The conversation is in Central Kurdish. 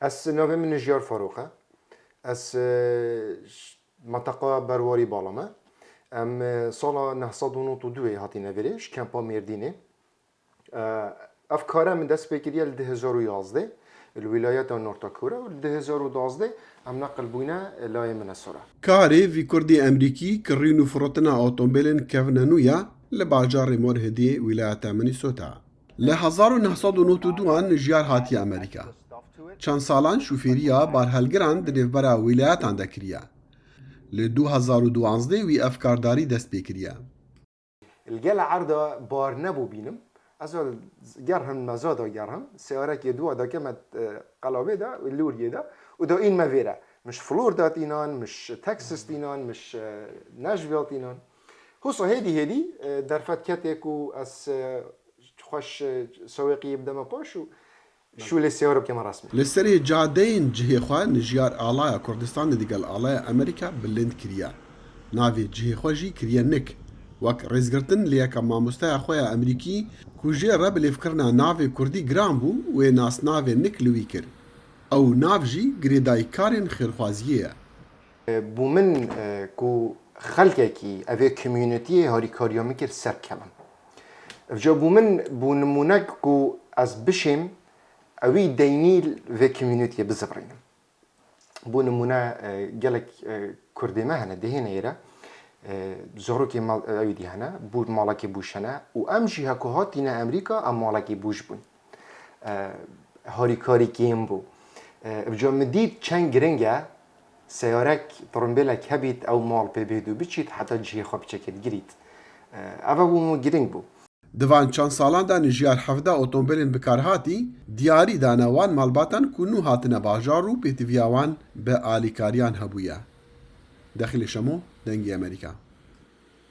اس نوفي من جيار فاروقة اس منطقة برواري بالما ام صالة نهصدونو تدوي هاتي نفريش كامبا ميرديني افكارا من دست بكريا لدهزارو يازده الولايات النورتاكورا ولدهزارو دازده ام نقل بوينا لاي من السرعة كاري في كردي أمريكي كرينو فرطنا أوتومبيلن كافنانويا لباجار مورهدي ولاية مينيسوتا ل 1992 جيار هاتي أمريكا چند سالان شوفيريا بارهلگران دنفبرا ولاياتان دكريا ل 2012 وي أفكارداري دست بكريا الجالة عرضة بار نبو بينم أزول جرهم مزادا جرهم سيارة كدوا دا كما قلابه دا اللوري دا ودا إن ما فيرا مش فلوريدا تينان مش تكساس تينان مش ناشفيل تينان هو هدي درفت كتكو أس خوش سواقي يبدأ ما باشو شو للسيارة كما رسمي لسري جادين جهي خوا نجيار آلايا كردستان ديگل آلايا أمريكا بلند كريا نافي جهي خوا جي كريا نك وك رزگرتن ليكا ماموستا خويا أمريكي كوجي رب لفكرنا نافي كردي جرام بو وناس نافي نك لويكر أو ناف جي گريداي كارين خيرخوازية بو من كو خلقكي أفي كوميونيتي هاري كاريامي كر سر كلام فجا بو من بو نمونك كو از بشم اوی دینیل و کمیونیتی بزرگیم. بو نمونه جلک کردی ما هنده دهینه ایرا زهروکی مال اوی دی هنه بود مالکی بوشنه و امجی هکوهاتینا امریکا ام مالکی بوش بون. هاری کاری کیم بو. بجا مدید چند گرنگه سیارک ترنبیلک هبید او مال ببیدو بچید حتی جی خواب چکید گرید. اوه بو مو گرنگ بو. دوان چند سالان دا نجیار حفده اوتومبیلن بکارهاتی دیاری دانوان مالباتن کنو هاتن باجارو پیتویاوان به آلیکاریان هبویا داخل شمو دنگی امریکا